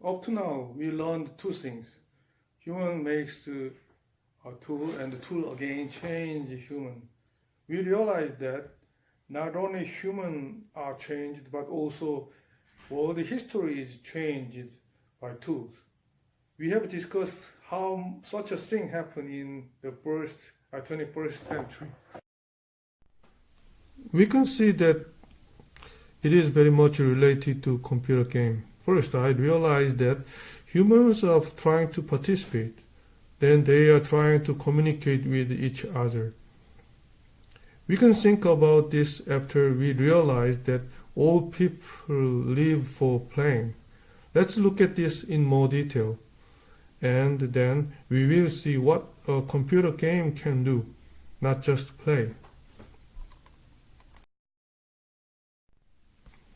Up to now, we learned two things. Human makes a tool, and the tool again change human. We realized that not only humans are changed, but also world history is changed by tools. We have discussed how such a thing happened in the 21st century. We can see that it is very much related to computer game. First, I realized that humans are trying to participate. Then they are trying to communicate with each other. We can think about this after we realize that all people live for playing. Let's look at this in more detail. And then we will see what a computer game can do, not just play.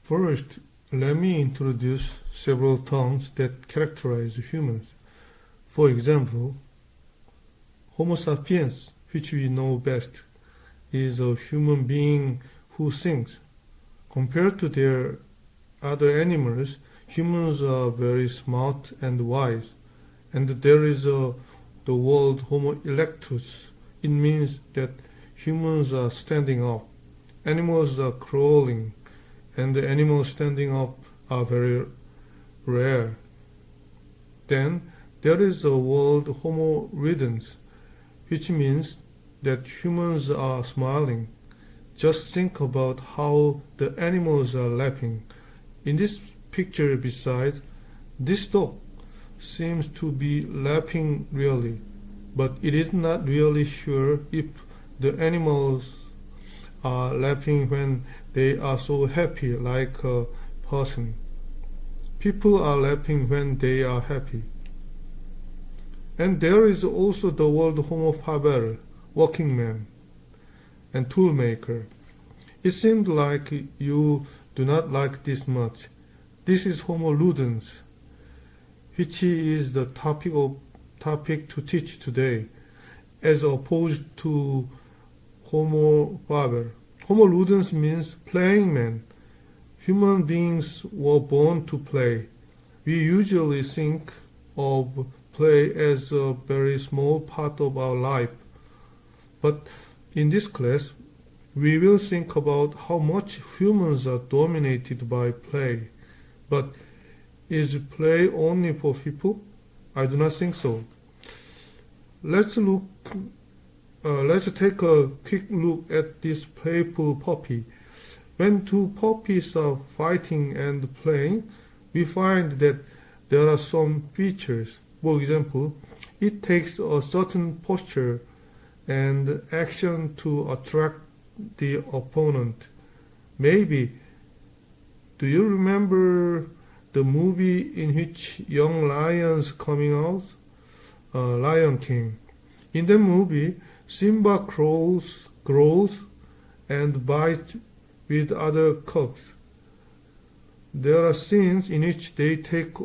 First, let me introduce several terms that characterize humans. For example, Homo sapiens, which we know best, is a human being who thinks. Compared to their other animals, humans are very smart and wise. And there is the word Homo erectus. It means that humans are standing up, animals are crawling, and the animals standing up are very rare. Then there is the word Homo ridens, which means that humans are smiling. Just think about how the animals are laughing. In this picture beside, this dog seems to be laughing really, but it is not really sure if the animals are laughing when they are so happy like a person. People are laughing when they are happy. And there is also the word Homo faber, working man, and tool maker. It seemed like you do not like this much. This is Homo ludens, which is the topic to teach today, as opposed to Homo faber. Homo ludens means playing man. Human beings were born to play. We usually think of play as a very small part of our life. But in this class, we will think about how much humans are dominated by play. But is play only for people? I do not think so. Let's take a quick look at this playful puppy. When two puppies are fighting and playing, we find that there are some features. For example, it takes a certain posture and action to attract the opponent. Maybe, do you remember the movie in which young lions coming out? Lion King. In the movie, Simba growls and bites with other cubs. There are scenes in which they take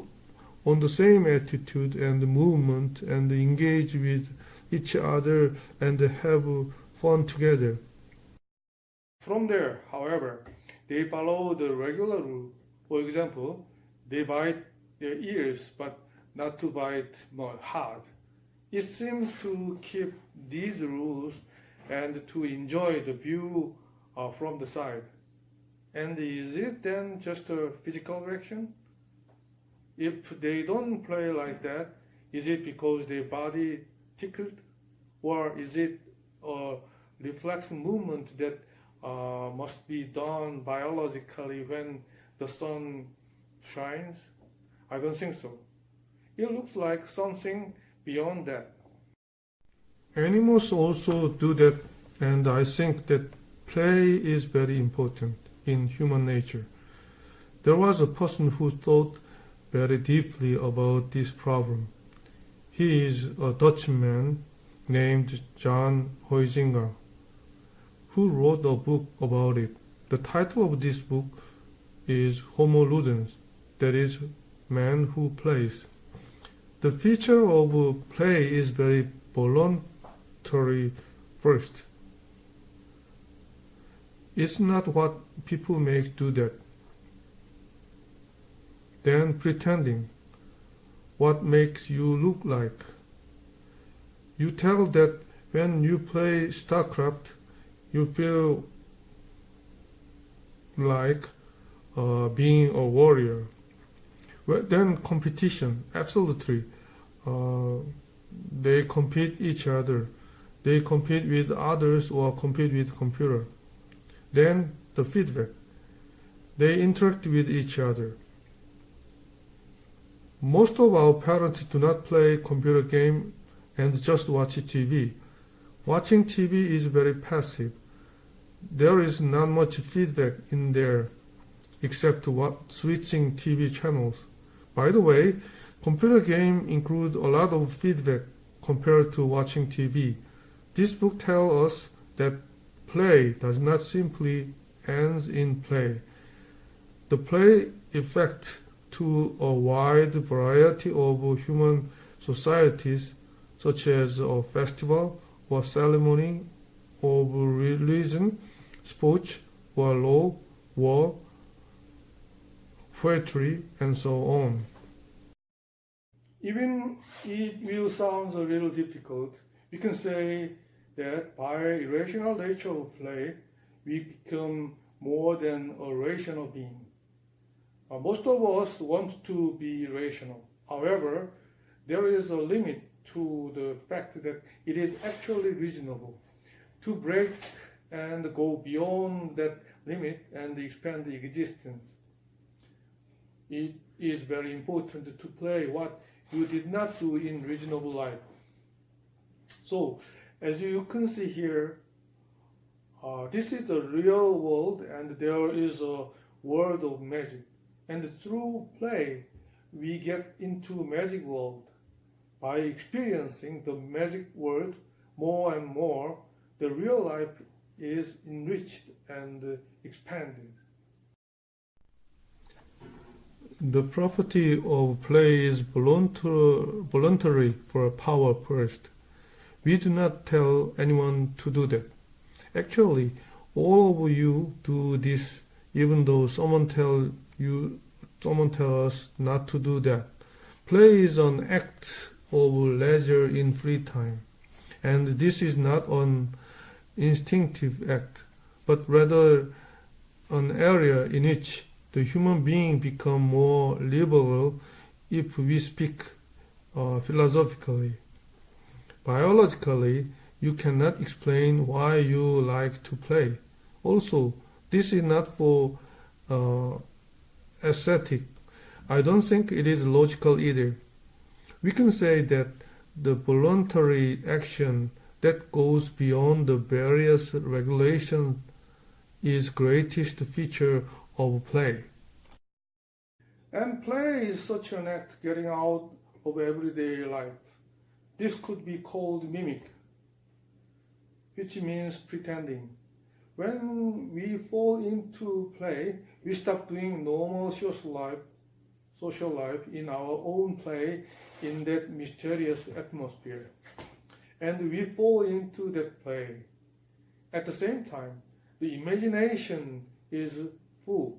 on the same attitude and movement and engage with each other and have fun together. From there, however, they follow the regular rule. For example, they bite their ears, but not to bite more hard. It seems to keep these rules and to enjoy the view from the side. And is it then just a physical reaction? If they don't play like that, is it because their body tickled? Or is it a reflex movement that must be done biologically when the sun shines? I don't think so. It looks like something beyond that. Animals also do that, and I think that play is very important in human nature. There was a person who thought very deeply about this problem. He is a Dutchman named John Huizinga, who wrote a book about it. The title of this book is Homo Ludens, that is, man who plays. The feature of play is very voluntary first. It's not what people make do that. Then pretending. what makes you look like. You tell that when you play StarCraft, you feel like being a warrior. Well, then competition, absolutely. They compete each other. They compete with others or compete with computer. Then the feedback. They interact with each other. Most of our parents do not play computer game and just watch TV. Watching TV is very passive. There is not much feedback in there except switching TV channels. By the way, computer games include a lot of feedback compared to watching TV. This book tells us that play does not simply end in play. The play affects to a wide variety of human societies, such as a festival or ceremony of religion, sports or law, war, poetry, and so on. Even it will sound a little difficult, we can say that by irrational nature of play, we become more than a rational being. Most of us want to be rational. However, there is a limit to the fact that it is actually reasonable. To break and go beyond that limit and expand the existence, it is very important to play what you did not do in reasonable life. So, as you can see here, this is the real world and there is a world of magic. And through play, we get into magic world. By experiencing the magic world more and more, the real life is enriched and expanded. The property of play is voluntary for power first. We do not tell anyone to do that. Actually, all of you do this even though someone tell us not to do that. Play is an act of leisure in free time, and this is not an instinctive act, but rather an area in which the human being become more liberal if we speak philosophically. Biologically, you cannot explain why you like to play. Also, this is not for aesthetic. I don't think it is logical either. We can say that the voluntary action that goes beyond the various regulations is greatest feature of play. And play is such an act getting out of everyday life. This could be called mimic, which means pretending. When we fall into play, we stop doing normal social life in our own play in that mysterious atmosphere. And we fall into that play. At the same time, the imagination is full.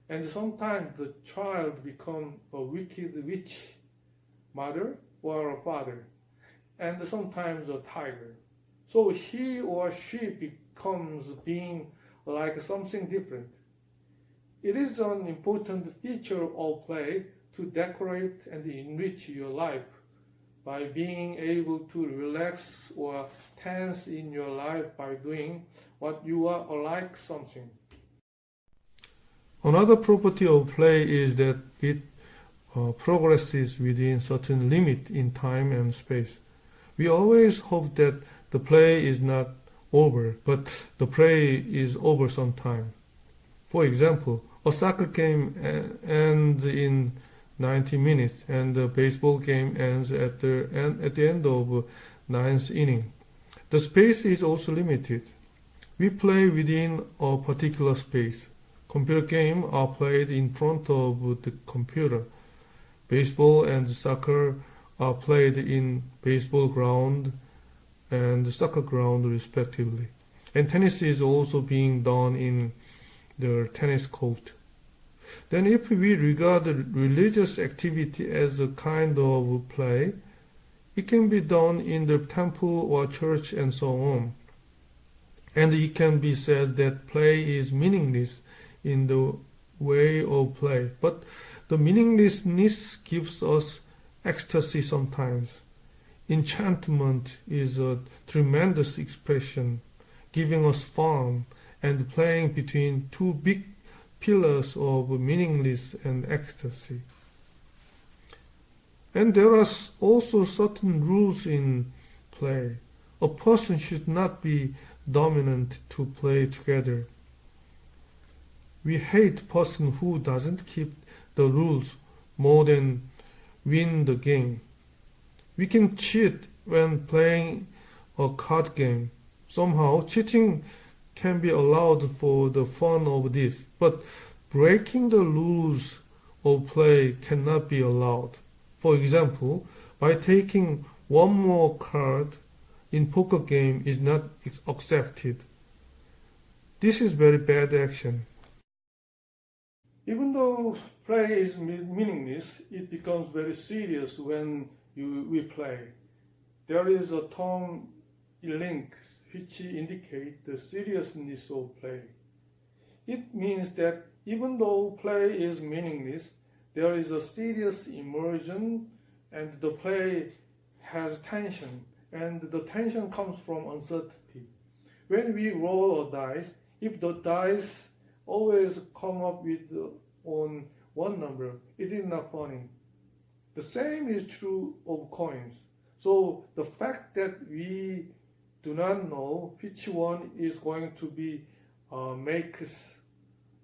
And sometimes the child becomes a wicked witch, mother or a father, and sometimes a tiger. So he or she becomes being like something different. It is an important feature of play to decorate and enrich your life by being able to relax or tense in your life by doing what you are like something. Another property of play is that it progresses within certain limit in time and space. We always hope that the play is not over, but the play is over sometime. For example, a soccer game ends in 90 minutes and the baseball game ends at the end of ninth inning. The space is also limited. We play within a particular space. Computer games are played in front of the computer. Baseball and soccer are played in baseball ground and soccer ground respectively. And tennis is also being done in the tennis court. Then if we regard religious activity as a kind of play, it can be done in the temple or church and so on. And it can be said that play is meaningless in the way of play. But the meaninglessness gives us ecstasy sometimes. Enchantment is a tremendous expression, giving us fun and playing between two big pillars of meaningless and ecstasy. And there are also certain rules in play. A person should not be dominant to play together. We hate person who doesn't keep the rules more than win the game. We can cheat when playing a card game. Somehow, cheating can be allowed for the fun of this, but breaking the rules of play cannot be allowed. For example, by taking one more card in poker game is not accepted. This is very bad action. Even though play is meaningless, it becomes very serious when we play. There is a term links which indicate the seriousness of play. It means that even though play is meaningless, there is a serious immersion and the play has tension, and the tension comes from uncertainty. When we roll a dice, if the dice always come up with on one number, it is not funny. The same is true of coins. So the fact that we do not know which one is going to be makes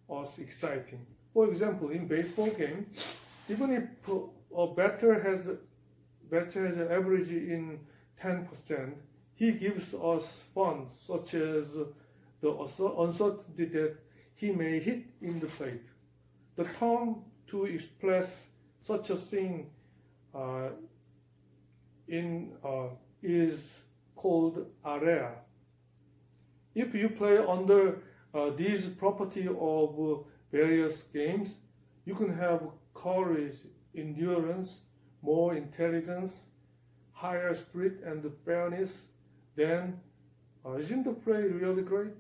us exciting. For example, in baseball game, even if a batter has an average in 10%, he gives us fun, such as the uncertainty that he may hit in the plate. The term to express such a thing is called area. If you play under these property of various games, you can have courage, endurance, more intelligence, higher spirit and fairness. Then isn't the play really great?